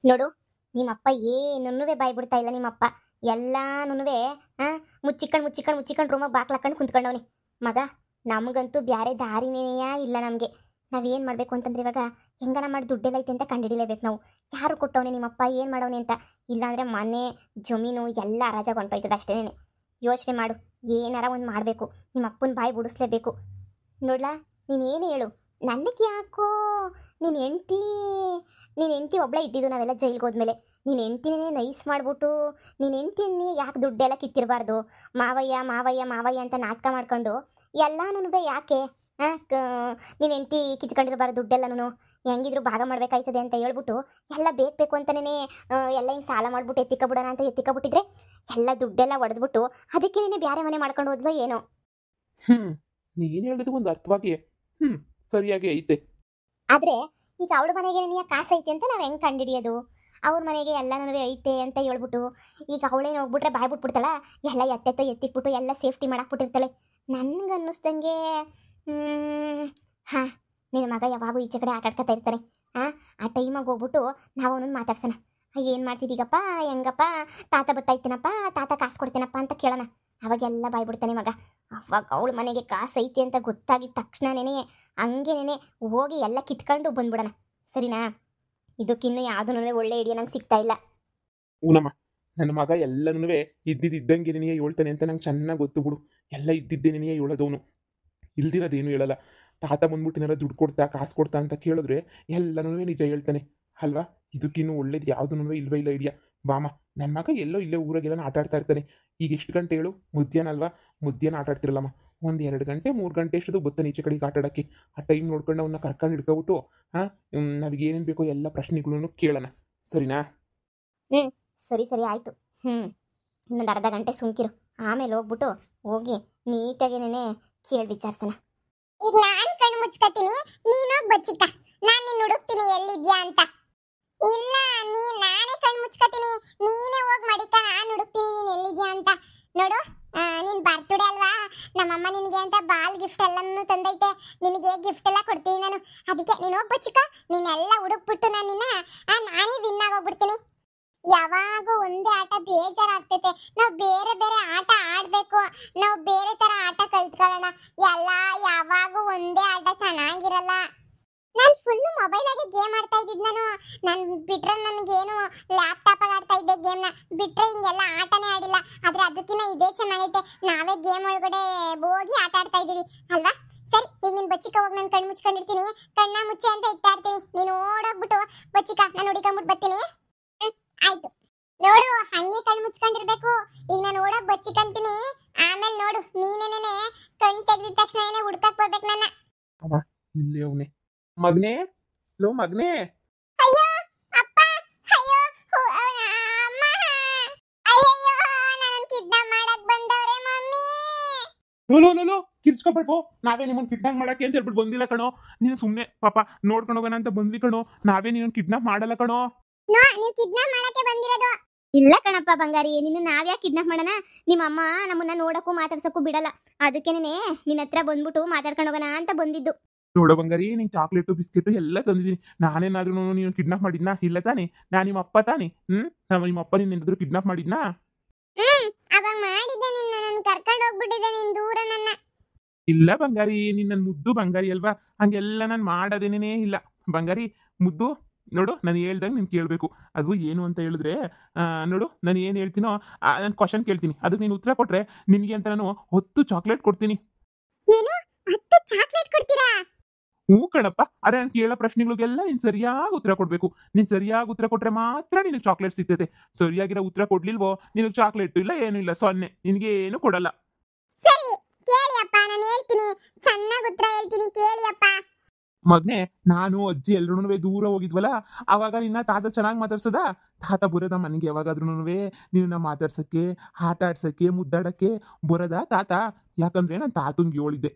ನೋಡು, ನಿಮ್ಮಪ್ಪ ಏನನ್ನೂ ಬಾಯ್ ಬಿಡ್ತಾ ಇಲ್ಲ. ನಿಮ್ಮಪ್ಪ ಎಲ್ಲಾನು ಮುಚ್ಚಿಕೊಂಡು ರೂಮಾಗ ಬಾಕ್ಲು ಹಾಕೊಂಡು ಕುಂತ್ಕೊಂಡವನಿ. ಮಗ, ನಮಗಂತೂ ಬ್ಯಾರೆ ದಾರಿನೇ ಇಲ್ಲ. ನಮಗೆ ನಾವೇನು ಮಾಡಬೇಕು ಅಂತಂದ್ರೆ ಇವಾಗ ಹೆಂಗನ ಮಾಡಿ ದುಡ್ಡೆಲ್ಲ ಐತೆ ಅಂತ ಕಂಡುಹಿಡಿಲೇಬೇಕು ನಾವು. ಯಾರು ಕೊಟ್ಟವನೆ ನಿಮ್ಮಪ್ಪ, ಏನು ಮಾಡವನೆ ಅಂತ. ಇಲ್ಲಾಂದರೆ ಮನೆ ಜಮೀನು ಎಲ್ಲ ಹರಾಜಾಗಿ ಹೊಂಟೋಯ್ತದೆ ಅಷ್ಟೇನೆ. ಯೋಚನೆ ಮಾಡು, ಏನಾರ ಒಂದು ಮಾಡಬೇಕು. ನಿಮ್ಮಪ್ಪನ ಬಾಯಿ ಬಿಡಿಸ್ಲೇಬೇಕು. ನೋಡ್ಲಾ, ನೀನೇನು ಹೇಳು, ನನಗೆ ಯಾಕೋ ನೀನು ಹೆಂಡ್ತಿ ಒಬ್ಬಳೇ ಇದ್ದಿದ್ದು ನಾವೆಲ್ಲ ಜೈಲಿಗೆ ಹೋದ್ಮೇಲೆ. ನೀನು ಹೆಂಡ್ತಿನೇ ನೈಸ್ ಮಾಡಿಬಿಟ್ಟು ನೀನು ಹೆಂಡ್ತಿನೇ ಯಾಕೆ ದುಡ್ಡೆಲ್ಲ ಕಿತ್ತಿರಬಾರ್ದು. ಮಾವಯ್ಯ ಮಾವಯ್ಯ ಮಾವಯ್ಯ ಅಂತ ನಾಟಕ ಮಾಡ್ಕೊಂಡು ಎಲ್ಲನೂ ಯಾಕೆ ನೀನು ಹೆಂಡ್ತಿ ಕಿತ್ಕೊಂಡಿರಬಾರ್ದು ದುಡ್ಡೆಲ್ಲನೂ. ಹೆಂಗಿದ್ರು ಭಾಗ ಮಾಡಬೇಕಾಯ್ತದೆ ಅಂತ ಹೇಳ್ಬಿಟ್ಟು ಎಲ್ಲ ಬೇಕು ಅಂತಲೇ ಎಲ್ಲ ಹಿಂಗೆ ಸಾಲ ಮಾಡ್ಬಿಟ್ಟು ಎತ್ತಿಕೊಬಿಡೋಣ ಅಂತ ಎತ್ತಿಕೊಬಿಟ್ಟಿದ್ರೆ ಎಲ್ಲ ದುಡ್ಡೆಲ್ಲ ಒಡೆದ್ಬಿಟ್ಟು ಅದಕ್ಕೆ ನೀನೇ ಬೇರೆ ಮನೆ ಮಾಡ್ಕೊಂಡು ಹೋದ್ವ ಏನೋ. ನೀನು ಹೇಳಿದ ಒಂದು ಅರ್ಥವಾಗಿ ಸರಿಯಾಗಿ ಐತೆ. ಆದರೆ ಈಗ ಅವಳ ಮನೆಗೆ ನನಗೆ ಕಾಸು ಐತೆ ಅಂತ ನಾವು ಹೆಂಗೆ ಕಂಡುಹಿಡಿಯೋದು? ಅವ್ರ ಮನೆಗೆ ಎಲ್ಲನೂ ಐತೆ ಅಂತ ಹೇಳ್ಬಿಟ್ಟು ಈಗ ಅವಳೇನು ಹೋಗ್ಬಿಟ್ರೆ ಬಾಯ್ ಬಿಟ್ಬಿಡ್ತಾಳ, ಎಲ್ಲ ಎತ್ತಿಕ್ಬಿಟ್ಟು ಎಲ್ಲ ಸೇಫ್ಟಿ ಮಾಡಾಕ್ಬಿಟ್ಟಿರ್ತಾಳೆ. ನನಗನ್ನಿಸ್ದಂಗೆ ಹಾಂ, ನಿನ್ನ ಮಗ ಯಾವಾಗೂ ಈಚೆ ಕಡೆ ಆಟಾಡ್ಕೊತಾ ಇರ್ತಾನೆ. ಆ ಟೈಮಾಗ ಹೋಗ್ಬಿಟ್ಟು ನಾವು ಅವನನ್ನು ಮಾತಾಡ್ಸೋಣ. ಏನು ಮಾಡ್ತಿದ್ದೀಗಪ್ಪ, ಹೆಂಗಪ್ಪ, ತಾತ ಬತ್ತಾಯ್ತೇನಪ್ಪ, ತಾತ ಕಾಸು ಕೊಡ್ತೇನಪ್ಪ ಅಂತ ಕೇಳೋಣ. ಅವಾಗೆಲ್ಲ ಬಾಯ್ಬಿಡ್ತಾನೆ ಮಗ. ಅವಾಗ ಅವಳ ಮನೆಗೆ ಕಾಸು ಐತೆ ಅಂತ ಗೊತ್ತಾಗಿದ್ದ ತಕ್ಷಣನೇ ಹಂಗೇನೆ ಹೋಗಿ ಎಲ್ಲ ಕಿತ್ಕೊಂಡು ಬಂದ್ಬಿಡೋಣ, ಸರಿನಾ? ಇದಕ್ಕಿನ್ನೂ ಯಾವುದೂ ಒಳ್ಳೆ ಐಡಿಯಾ ನಂಗೆ ಸಿಗ್ತಾ ಇಲ್ಲ. ಊನಮ್ಮ, ನನ್ನ ಮಗ ಎಲ್ಲನೂ ಇದ್ದಿದ್ದಂಗೆ ನಿನಗೆ ಹೇಳ್ತಾನೆ ಅಂತ ನಂಗೆ ಚೆನ್ನಾಗಿ ಗೊತ್ತು ಬಿಡು. ಎಲ್ಲ ಇದ್ದಿದ್ದೇ ನಿನಗೆ ಹೇಳೋದವನು, ಇಲ್ದಿರೋದೇನು ಹೇಳಲ್ಲ. ತಾತ ಬಂದ್ಬಿಟ್ಟಿನಾರ ದುಡ್ಡು ಕೊಡ್ತಾ ಕಾಸು ಕೊಡ್ತಾ ಅಂತ ಕೇಳಿದ್ರೆ ಎಲ್ಲನೂ ನಿಜ ಹೇಳ್ತಾನೆ ಅಲ್ವಾ? ಇದಕ್ಕಿನ್ನೂ ಒಳ್ಳೇದು ಯಾವುದೂ ಇಲ್ವೇ ಇಲ್ಲ ಐಡಿಯಾ. ಬಾಮ, ನನ್ನ ಮಗ ಎಲ್ಲೋ ಇಲ್ಲೇ ಊರಾಗೆಲ್ಲ ಆಟ ಆಡ್ತಾ ಇರ್ತಾನೆ. ಈಗ ಎಷ್ಟು ಗಂಟೆ ಹೇಳು? ಮಧ್ಯಾಹ್ನ ಅಲ್ವಾ? ಮಧ್ಯಾಹ್ನ ಆಟ ಆಡ್ತಿರಲ್ಲಮ್ಮ, ಒಂದು 2 ಗಂಟೆ 3 ಗಂಟೆ ಅಷ್ಟು ಬತ್ತಾನೆ ಈಚೆ ಕಡೆಗೆ ಆಟ ಆಡೋಕ್ಕೆ. ಆ ಟೈಮ್ ನೋಡ್ಕೊಂಡು ಅವನ್ನ ಕರ್ಕೊಂಡು ಹಿಡ್ಕೊಬಿಟ್ಟು ನಮಗೆ ಏನೇನು ಬೇಕೋ ಎಲ್ಲ ಪ್ರಶ್ನೆಗಳನ್ನು ಕೇಳೋಣ, ಸರಿನಾ? ಸರಿ ಆಯಿತು. ಇನ್ನೊಂದು ಅರ್ಧ ಗಂಟೆ ಸುಮ್ಕಿರು, ಆಮೇಲೆ ಹೋಗಿ ನೀಟಾಗೇನೆ ಕೇಳಿ ವಿಚಾರಿಸೋಣ. ಈಗ ನಾನು ಕಣ್ಣು ಮುಚ್ಕೋತೀನಿ, ನೀನು ಬಚ್ಚಿಕ, ನಾನು ನಿನ್ನ ಹುಡುಕ್ತೀನಿ ಎಲ್ಲಿದ್ಯಾ ಅಂತ. ಇಲ್ಲ, ನಾನೇ ಕಣ್ಣು ಮುಚ್ಕೋತೀನಿ, ನೀನೇ ಹೋಗಿ ಮಡಿಕ, ನಾನು ಹುಡುಕ್ತೀನಿ ನೀನು ಎಲ್ಲಿದ್ಯಾ ಅಂತ. ನೋಡು, ನಿನ್ ಬರ್ತಡೇ ಅಲ್ವಾ, ನಮ್ಮಮ್ಮ ನಿನಗೆ ಅಂತ ಬಾಲ್ ಗಿಫ್ಟ್ ಎಲ್ಲನೂ ತಂದೈತೆ. ನಿನಗೆ ಗಿಫ್ಟ್ ಎಲ್ಲ ಕೊಡ್ತೀನಿ ನಾನು. ಅದಕ್ಕೆ ನೀನು ಹೋಗಿ ಬಚ್ಚಿಕ, ನೀನೆಲ್ಲ ಹುಡುಕ್ಬಿಟ್ಟು ನಾನೇ ವಿನ್ ಆಗೋಗ್ಬಿಡ್ತೀನಿ. ಯಾವಾಗೂ ಒಂದೇ ಆಟ ಬೇಜಾರಾಗ್ತೈತೆ. ನಾವು ಬೇರೆ ಬೇರೆ ಆಟ ಆಡ್ಬೇಕು, ನಾವು ಬೇರೆ ತರ ಆಟ ಕಲ್ತ್ಕೊಳ್ಳೋಣ. ಎಲ್ಲ ಯಾವಾಗೂ ಒಂದೇ ಆಟ ಚೆನ್ನಾಗಿರಲ್ಲ. ನಾನು ಫುಲ್ ಮೊಬೈಲಾಗೆ ಗೇಮ್ ಆಡ್ತಾ ಇದ್ದಿದ್ದು. ನಾನು ಬಿಟ್ರೆ ನನಗೇನು ಲ್ಯಾಪ್ಟಾಪಾಗ ಆಡ್ತಾ ಇದ್ದೆ ಗೇಮ್ನ, ಬಿಟ್ರೆ ಹಿಂಗೆಲ್ಲ ಆಟನೇ ಆಡಿಲ್ಲ. ಆದ್ರೆ ಅದಕ್ಕಿಂತ ಇದೇ ಚೆನ್ನಾಗೈತೆ, ನಾವೇ ಗೇಮ್ ಒಳಗಡೆ ಹೋಗಿ ಆಟ ಆಡ್ತಾ ಇದ್ದೀವಿ ಅಲ್ವಾ? ಸರಿ, ಈಗ ನೀನು ಬಚ್ಚಿಕ ಹೋಗಿ ನಾನು ಕಣ್ಣು ಮುಚ್ಕೊಂಡಿರ್ತೀನಿ, ಕಣ್ಣ ಮುಚ್ಚೆ ಅಂತ ಇಡ್ತಾ ಇರ್ತೀನಿ. ನೀನು ಓಡೋಗ್ಬಿಟ್ಟು ಬಚ್ಚಿಕ, ನಾನು ಹುಡುಕೊಂಡ್ಬಿಟ್ಟು ಬರ್ತೀನಿ. ಆಯ್ತು, ನೋಡು, ಹಂಗೆ ಕಣ್ಣು ಮುಚ್ಕೊಂಡಿರ್ಬೇಕು. ಈಗ ನಾನು ಓಡೋಗ್ ಬಚ್ಚಿಕಂತೀನಿ, ಆಮೇಲೆ ನೋಡು ನೀನೇನೆ ಕಣ್ ತೆಗೆದಿದ ತಕ್ಷಣ ಹುಡ್ಕಕ್ ಬರ್ಬೇಕು ನನ್ನ. ಇಲ್ಲೇ ಅವನೇ ಮಗನೇ, ಲೋ ಮಗನೇ. ಅಯ್ಯೋ ಅಪ್ಪ, ಅಯ್ಯೋ ಅಮ್ಮ, ಅಯ್ಯೋ ನನ್ನನ್ನು ಕಿಡ್ನಾಪ್ ಮಾಡಕ್ ಬಂದವ್ರೆ ಮಮ್ಮಿ. ಲೋ ಕಿರ್ಚ್ಕೊಬೇಡ್ಬೋ, ನಾವೇ ನಿಮ್ಮನ್ನು ಕಿಡ್ನಾಪ್ ಮಾಡಕ್ಕೆ ಅಂತ ಹೇಳ್ಬಿಟ್ಟು ಬಂದಿಲ್ಲ ಕಣೋ. ನೀನು ಸುಮ್ಮನೆ ಪಾಪ ನೋಡ್ಕೊಂಡು ಹೋಗೋಣ ಅಂತ ಬಂದ್ವಿ ಕಣೋ. ನಾವೇ ನಿನ್ನನ್ನು ಕಿಡ್ನಾಪ್ ಮಾಡಲ್ಲ ಕಣೋ. ನೀವು ಕಿಡ್ನಾಪ್ ಮಾಡಕ್ಕೆ ಬಂದಿರೋದು? ಇಲ್ಲ ಕಣಪ್ಪ ಬಂಗಾರಿ, ನಿನ್ನ ನಾವ್ಯಾಕೆ ಕಿಡ್ನಾಪ್ ಮಾಡೋಣ? ನಿಮ್ಮ ಅಮ್ಮ ನಮ್ಮನ್ನ ನೋಡಕ್ಕೂ ಮಾತಾಡ್ಸಕ್ಕೂ ಬಿಡಲ್ಲ. ಅದಕ್ಕೇನೆ ನಿನ್ನ ಹತ್ರ ಬಂದ್ಬಿಟ್ಟು ಮಾತಾಡ್ಕೊಂಡು ಹೋಗೋಣ ಅಂತ ಬಂದಿದ್ದು. ನೋಡೋ ಬಂಗಾರಿ, ನಿಂಗೆ ಚಾಕ್ಲೇಟು ಬಿಸ್ಕೆಟು ಎಲ್ಲ ತಂದಿದ್ದೀನಿ. ನಾನೇನಾದ್ರೂ ನೀನು ಕಿಡ್ನಾಪ್ ಮಾಡಿದ್ನಾ? ಇಲ್ಲ ತಾನೆ, ನಾನು ನಿಮ್ಮ ಅಪ್ಪ ತಾನೆ. ನಿಮ್ಮ ಅಪ್ಪ ನಿನ್ನೆಂದ್ರು ಕಿಡ್ನಾಪ್ ಮಾಡಿದ್ನಾ? ಅವಾಗ ಮಾಡಿದ್ದೆ, ನನ್ನ ಕರ್ಕೊಂಡು ಹೋಗ್ಬಿಟ್ಟಿದ್ದೆ ನಿನ್ ದೂರ ನನ್ನ. ಇಲ್ಲ ಬಂಗಾರಿ, ನಿನ್ನ ಮುದ್ದು ಬಂಗಾರಿ ಅಲ್ವಾ, ಹಂಗೆಲ್ಲ ನಾನು ಮಾಡೋದೇನೇ ಇಲ್ಲ ಬಂಗಾರಿ. ಮುದ್ದು ನೋಡು, ನಾನು ಹೇಳ್ದಂಗೆ ನೀನು ಕೇಳಬೇಕು. ಅದು ಏನು ಅಂತ ಹೇಳಿದ್ರೆ, ನೋಡು, ನಾನು ಏನು ಹೇಳ್ತೀನೋ ನಾನು ಕ್ವಶನ್ ಕೇಳ್ತೀನಿ, ಅದಕ್ಕೆ ನೀನು ಉತ್ತರ ಕೊಟ್ರೆ ನಿನಗೆ ಅಂತ ನಾನು 10 ಚಾಕ್ಲೇಟ್ ಕೊಡ್ತೀನಿ. ಏನು 10 ಚಾಕ್ಲೇಟ್ ಕೊಡ್ತೀರಾ? ಹ್ಞೂ ಕಣಪ್ಪ. ಅರೆ, ನಾನು ಕೇಳೋ ಪ್ರಶ್ನೆಗಳಿಗೆಲ್ಲ ನೀನು ಸರಿಯಾಗಿ ಉತ್ತರ ಕೊಡಬೇಕು. ನೀನು ಸರಿಯಾಗಿ ಉತ್ತರ ಕೊಟ್ರೆ ಮಾತ್ರ ನಿನಗೆ ಚಾಕ್ಲೇಟ್ ಸಿಗ್ತೈತೆ. ಸರಿಯಾಗಿರೋ ಉತ್ತರ ಕೊಡ್ಲಿಲ್ವೋ ನಿನಗೆ ಚಾಕ್ಲೇಟು ಇಲ್ಲ, ಏನೂ ಇಲ್ಲ, 0, ನಿನಗೆ ಏನು ಕೊಡಲ್ಲ. ಸರಿ ಕೇಳಿ ಅಪ್ಪ, ನಾನು ಹೇಳ್ತೀನಿ, ಚೆನ್ನಾಗಿ ಉತ್ತರ ಹೇಳ್ತೀನಿ, ಕೇಳಿ ಅಪ್ಪ. ಮಗನೇ, ನಾನು ಅಜ್ಜಿ ಎಲ್ರೂ ದೂರ ಹೋಗಿದ್ವಲ್ಲ, ಅವಾಗ ನಿನ್ನ ತಾತ ಚೆನ್ನಾಗಿ ಮಾತಾಡ್ಸದ. ತಾತ ಬರೋದ ಮನೆಗೆ ಯಾವಾಗಾದ್ರೂ ನಿನ್ನ ಮಾತಾಡ್ಸಕ್ಕೆ, ಆಟ ಆಡ್ಸಕ್ಕೆ, ಮುದ್ದಾಡಕ್ಕೆ ಬರೋದ ತಾತ? ಯಾಕಂದ್ರೆ ನಾನು ತಾತಂಗೆ ಹೇಳಿದ್ದೆ,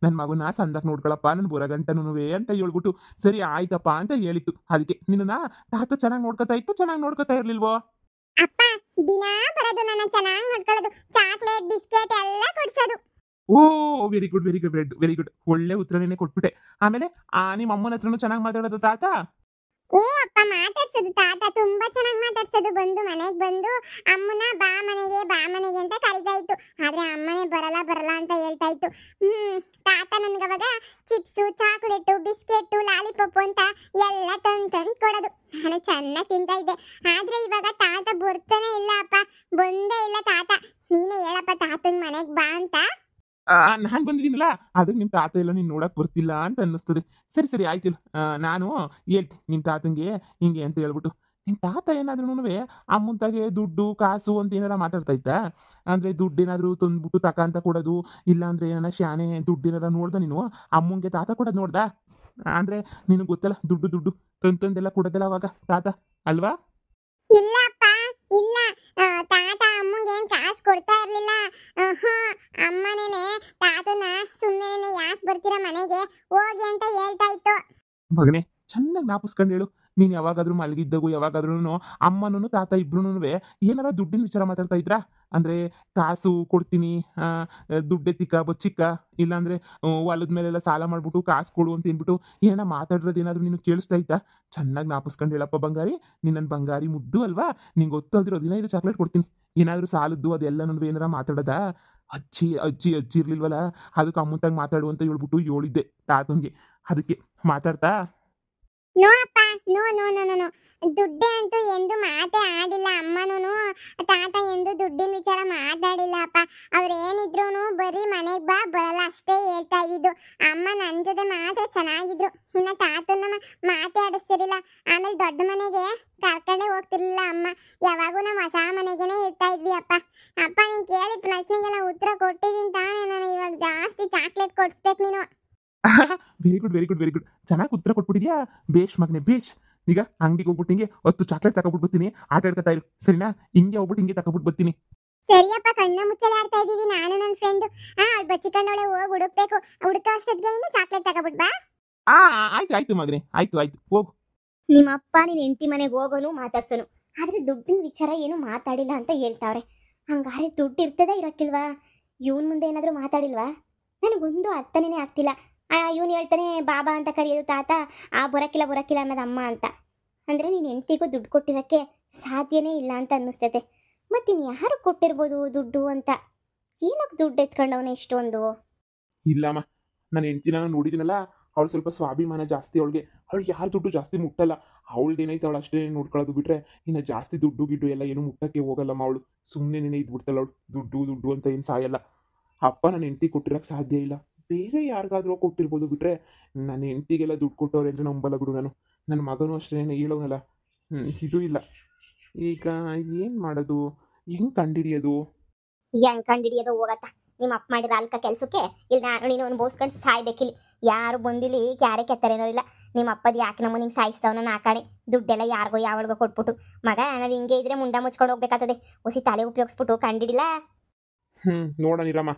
ನನ್ನ ಮಗನ ಸಂದಕ್ಕೆ ನೋಡ್ಕೊಳಪ್ಪ, ನಾನು ಬರೋಗಂಟನೂ ಅಂತ ಹೇಳ್ಬಿಟ್ಟು ಸರಿ ಆಯ್ತಪ್ಪ ಅಂತ ಹೇಳಿತ್ತು. ಅದಕ್ಕೆ ನಿನ್ನ ತಾತ ಚೆನ್ನಾಗಿ ನೋಡ್ಕೊತಾ ಇತ್ತು, ಚೆನ್ನಾಗಿ ನೋಡ್ಕೊತಾ ಇರ್ಲಿಲ್ವೋ? ಅಪ್ಪ ದಿನ ಬರೋದು, ನನ್ನ ಚೆನ್ನಾಗಿ ನೋಡ್ಕೊಳ್ಳೋದು, ಚಾಕ್ಲೇಟ್ ಬಿಸ್ಕೆಟ್ ಎಲ್ಲ ಕೊಡ್ಸೋದು. Oh very good very good very good, ಒಳ್ಳೆ ಉತ್ತರನೇ ಕೊಟ್ಬಿಟ್ಟೆ. ಆಮೇಲೆ ನಿಮ್ಮ ಅಮ್ಮನ ಹತ್ರನೂ ಚೆನ್ನಾಗಿ ಮಾತಾಡೋದು ತಾತ? ಓ ಅಪ್ಪ, ಮಾತಾಡ್ಸೋದು ತಾತ ನಾನು ಚೆನ್ನಾಗಿ ತಿಂತಾ ಇದ್ದೆ. ಆದ್ರೆ ಇವಾಗ ತಾತ ಬರ್ತಾನೆ ಇಲ್ಲ ಅಪ್ಪ, ಬಂದೇ ಇಲ್ಲ ತಾತ. ನೀನೇ ಹೇಳಪ್ಪ ತಾತನ ಮನೆಗೆ ಬಾ ಅಂತ. ನಾನು ಬಂದಿದ್ದೀನಲ್ಲ, ಅದಕ್ಕೆ ನಿಮ್ಮ ತಾತ ಎಲ್ಲ ನೀನು ನೋಡಕ್ ಬರ್ತಿಲ್ಲ ಅಂತ ಅನ್ನಿಸ್ತದೆ. ಸರಿ ಸರಿ ಆಯ್ತಿಲ್ಲ, ನಾನು ಹೇಳ್ತೀನಿ ನಿಮ್ಮ ತಾತಂಗೆ ಹಿಂಗೆ ಅಂತ ಹೇಳ್ಬಿಟ್ಟು. ನಿಮ್ಮ ತಾತ ಏನಾದ್ರೂ ಅಮ್ಮಂತಾಗೆ ದುಡ್ಡು ಕಾಸು ಅಂತ ಏನಾರ ಮಾತಾಡ್ತಾ ಇತ್ತಾ? ಅಂದರೆ ದುಡ್ಡು ಏನಾದರೂ ತಂದ್ಬಿಟ್ಟು ತಕ ಅಂತ ಕೊಡೋದು, ಇಲ್ಲಾಂದ್ರೆ ಏನಾರ ಶಾನೆ ದುಡ್ಡು ಏನಾರ ನೋಡ್ದ ನೀನು? ಅಮ್ಮಂಗೆ ತಾತ ಕೊಡೋದು ನೋಡ್ದಾ? ಅಂದರೆ ನಿನಗೆ ಗೊತ್ತಲ್ಲ, ದುಡ್ಡು ದುಡ್ಡು ತಂದೆಲ್ಲ ಕೊಡೋದಿಲ್ಲ ಅವಾಗ ತಾತ, ಅಲ್ವಾ? ಇಲ್ಲಪ್ಪ, ಇಲ್ಲ. ತಾತ ಅಮ್ಮಂಗೆ ಏನ್ ಕಾಸು ಕೊಡ್ತಾ ಇರ್ಲಿಲ್ಲ. ಅಮ್ಮನೇನೆ ತಾತನ ಸುಮ್ಮನೆ ಯಾಕೆ ಬರ್ತೀರಾ ಮನೆಗೆ ಹೋಗಿ ಅಂತ ಹೇಳ್ತಾ ಇತ್ತು. ಮಗನೇ, ಚೆನ್ನಾಗಿ ಜ್ಞಾಪಿಸ್ಕೊಂಡು ಹೇಳು. ನೀನು ಯಾವಾಗಾದ್ರೂ ಮಲಗಿದ್ದಾಗೂ ಯಾವಾಗಾದ್ರೂ ಅಮ್ಮನೂ ತಾತ ಇಬ್ರು ಏನಾರ ದುಡ್ಡಿನ ವಿಚಾರ ಮಾತಾಡ್ತಾ ಇದ್ರಾ? ಅಂದರೆ ಕಾಸು ಕೊಡ್ತೀನಿ, ದುಡ್ಡೆತ್ತಿಕ್ಕ ಬಚ್ಚಿಕ್ಕ, ಇಲ್ಲಾಂದರೆ ಹೊಲದ ಮೇಲೆಲ್ಲ ಸಾಲ ಮಾಡ್ಬಿಟ್ಟು ಕಾಸು ಕೊಡು ಅಂತ ಏನ್ಬಿಟ್ಟು ಏನಾರ ಮಾತಾಡಿರೋದು ಏನಾದರೂ ನೀನು ಕೇಳಿಸ್ತಾ ಇತ್ತಾ? ಚೆನ್ನಾಗಿ ಜ್ಞಾಪಿಸ್ಕೊಂಡು ಹೇಳಪ್ಪ ಬಂಗಾರಿ. ನೀನು ನನ್ನ ಬಂಗಾರಿ ಮುದ್ದು ಅಲ್ವಾ? ನಿಂಗೆ ಗೊತ್ತಲ್ದಿರೋ 15 ಚಾಕ್ಲೇಟ್ ಕೊಡ್ತೀನಿ. ಏನಾದರೂ ಸಾಲದ್ದು ಅದೆಲ್ಲನೂ ಏನಾರ ಮಾತಾಡೋದಾ? ಅಜ್ಜಿ ಅಜ್ಜಿ ಅಜ್ಜಿ ಇರ್ಲಿಲ್ವಲ್ಲ, ಅದಕ್ಕೆ ಅಮ್ಮಂತಾಗ ಮಾತಾಡು ಅಂತ ಹೇಳ್ಬಿಟ್ಟು ಹೇಳಿದ್ದೆ ತಾತಂಗೆ. ಅದಕ್ಕೆ ಮಾತಾಡ್ತಾ. ನೋ ಅಪ್ಪ, no no no no no. ದುಡ್ಡೆ ಅಂತೂ ಎಂದು ಮಾತೇ ಆಡಿಲ್ಲ ಅಮ್ಮನೂ. ತಾತ ಎಂದು ದುಡ್ಡಿನ ವಿಚಾರ ಮಾತಾಡಿಲ್ಲ ಅಪ್ಪ. ಅವ್ರೇನಿದ್ರು ಬರೀ ಮನೆಗೆ ಬಾ ಬರಲ್ಲ ಅಷ್ಟೇ ಹೇಳ್ತಾ ಇದ್ದಿದ್ದು. ಅಮ್ಮ ನನ್ನ ಜೊತೆ ಮಾತ್ರ ಚೆನ್ನಾಗಿದ್ರು, ಇನ್ನು ತಾತನ ಮಾತೇ ಆಡಿಸ್ತಿರ್ಲಿಲ್ಲ. ಆಮೇಲೆ ದೊಡ್ಡ ಮನೆಗೆ ಕರ್ಕೊಂಡೇ ಹೋಗ್ತಿರ್ಲಿಲ್ಲ ಅಮ್ಮ. ಯಾವಾಗೂ ನಾವು ಹೊಸ ಮನೆಗೇನೆ ಇರ್ತಾ ಇದ್ವಿ ಅಪ್ಪ. ಅಪ್ಪ ನೀನು ಕೇಳಿದ ಪ್ರಶ್ನೆಗೆಲ್ಲ ಉತ್ತರ ಕೊಟ್ಟಿದ್ದೀನಿ ತಾನೇ. ನಾನು ಇವಾಗ ಜಾಸ್ತಿ ಚಾಕ್ಲೇಟ್ ಕೊಡಿಸ್ಬೇಕು ನೀನು. Very good very good very good, ಚೆನ್ನಾಗಿ ಉತ್ತರ ಕೊಟ್ಬಿಟ್ಟಿದ್ಯಾ. ಬೇಷ್ ಮಗನೆ ಬೇಷ್. ಈಗ ಅಂಗಡಿಗೆ ಹೋಗ್ಬಿಟ್ಟು ಹಿಂಗೆ 10 ಚಾಕ್ಲೇಟ್ ತಗೊಬಿಟ್ಟು ಬರ್ತೀನಿ, ಆಟ ಆಡ್ಕೊತಾ ಇರು ಸರಿನಾ? ಹಿಂಗೆ ಹೋಗ್ಬಿಟ್ಟು ಹಿಂಗೆ ತಗೊಬಿಟ್ಟು ಬರ್ತೀನಿ. ಸರಿಯಪ್ಪ, ಕಣ್ಣ ಮುಚ್ಚಲೆ ಆಡ್ತಾ ಇದೀವಿ ನಾನು ನನ್ನ ಫ್ರೆಂಡು. ಅವಳು ಬಚ್ಚಿಕೊಂಡವಳೆ, ಹೋಗಿ ಹುಡುಕ್ಬೇಕು. ಹುಡುಕೋ ಅಷ್ಟೊತ್ತಿಗೆ ನೀನು ಚಾಕ್ಲೇಟ್ ತಗೊಬಿಟ್ ಬಾ. ಆಯ್ತು ಆಯ್ತು ಮಗನೆ, ಆಯ್ತು ಆಯ್ತು ಹೋಗು. ನಿಮ್ಮ ಅಪ್ಪ ನಿನ್ನ ಹೆಂಡತಿ ಮನೆಗೆ ಹೋಗೋನು ಮಾತಾಡ್ಸೋನು, ಆದ್ರೆ ದುಡ್ಡಿನ ವಿಚಾರ ಏನು ಮಾತಾಡಿಲ್ಲ ಅಂತ ಹೇಳ್ತಾವ್ರೆ. ಹಂಗಾರೆ ದುಡ್ಡು ಇರ್ತದ ಇರಕ್ಕಿಲ್ವಾ? ಇವನ್ ಮುಂದೆ ಏನಾದರೂ ಮಾತಾಡಿಲ್ವಾ? ನನಗೊಂದು ಅರ್ಥನೇ ಆಗ್ತಿಲ್ಲ. ಇವನು ಹೇಳ್ತಾನೆ ಬಾಬಾ ಅಂತ ಕರೆಯೋದು ತಾತ, ಬರಕ್ಕಿಲ್ಲ ಅನ್ನೋದು ಅಮ್ಮ ಅಂತ. ಅಂದರೆ ನೀನು ಹೆಂಡತಿಗೂ ದುಡ್ಡು ಕೊಟ್ಟಿರೋಕ್ಕೆ ಸಾಧ್ಯನೇ ಇಲ್ಲ ಅಂತ ಅನ್ನಿಸ್ತೈತೆ. ಮತ್ತಿನ್ನು ಯಾರು ಕೊಟ್ಟಿರ್ಬೋದು ದುಡ್ಡು ಅಂತ? ಏನಕ್ಕೆ ದುಡ್ಡು ಎತ್ಕೊಂಡವನೇ ಇಷ್ಟೊಂದು? ಇಲ್ಲಮ್ಮ, ನಾನು ಹೆಂಡ್ತಿನ ನೋಡಿದ್ದೀನಲ್ಲ, ಅವಳು ಸ್ವಲ್ಪ ಸ್ವಾಭಿಮಾನ ಜಾಸ್ತಿ. ಅವಳು ಯಾರು ದುಡ್ಡು ಜಾಸ್ತಿ ಮುಟ್ಟಲ್ಲ. ಅವಳದೇನೈತೆ ಅವಳು ಅಷ್ಟೇ ನೋಡ್ಕೊಳ್ಳೋದು ಬಿಟ್ರೆ ಇನ್ನು ಜಾಸ್ತಿ ದುಡ್ಡು ಗಿಡ್ಡು ಎಲ್ಲ ಏನು ಮುಟ್ಟಕ್ಕೆ ಹೋಗಲ್ಲಮ್ಮ. ಅವಳು ಸುಮ್ಮನೆ ಇದ್ಬಿಡ್ತಾಳೆ. ಅವಳು ದುಡ್ಡು ದುಡ್ಡು ಅಂತ ಏನು ಸಾಯಲ್ಲ. ಅಪ್ಪ ನನ್ನ ಹೆಂಡತಿ ಕೊಟ್ಟಿರೋಕ್ಕೆ ಸಾಧ್ಯ ಇಲ್ಲ. ಬೇರೆ ಯಾರಿಗಾದ್ರೂ ಕೊಟ್ಟಿರ್ಬೋದು ಬಿಟ್ರೆ, ನನ್ನ ಹೆಂಡತಿಗೆಲ್ಲ ದುಡ್ಡು ಕೊಟ್ಟವ್ರೆ ಅಂದರೆ ನಂಬಲ್ಲ ಬಿಡು ನಾನು. ನನ್ನ ಮಗನೂ ಅಷ್ಟೇ ಹೇಳೋನಲ್ಲ. ಇದು ಇಲ್ಲ. ಈಗ ಏನು ಮಾಡೋದು? ಹೆಂಗೆ ಕಂಡುಹಿಡಿಯೋದು? ಹೆಂಗ್ ಕಂಡಿಡಿಯೋದು ಹೋಗತ್ತ? ನಿಮ್ಮ ಅಪ್ಪ ಮಾಡಿದ ಅಲ್ಕ ಕೆಲಸಕ್ಕೆ ಇಲ್ಲಿ ನಾನು ನೀನು ಅನುಭವಿಸ್ಕೊಂಡು ಸಾಯ್ಬೇಕಿಲ್ಲಿ. ಯಾರು ಬಂದಿಲ್ಲಿ ಯಾರೇ ಕೆತ್ತರೇನೋ ಇಲ್ಲ. ನಿಮ್ಮ ಅಪ್ಪದ ಯಾಕೆ ನಮ್ಮ ನಿಂಗೆ ಸಾಯಿಸ್ತವನ ನಾಕಾಣೆ. ದುಡ್ಡೆಲ್ಲ ಯಾರಿಗೋ ಯಾವಳಿಗೋ ಕೊಟ್ಬಿಟ್ಟು. ಮಗ ನಾವು ಹಿಂಗೆ ಇದ್ರೆ ಮುಂಡ ಮುಚ್ಕೊಂಡು ಹೋಗ್ಬೇಕಾಗ್ತದೆ. ಹೊಸಿ ತಲೆ ಉಪಯೋಗಿಸ್ಬಿಟ್ಟು ಕಂಡಿಡಿಲ್ಲ. ನೋಡೋಣಿರಮ್ಮ,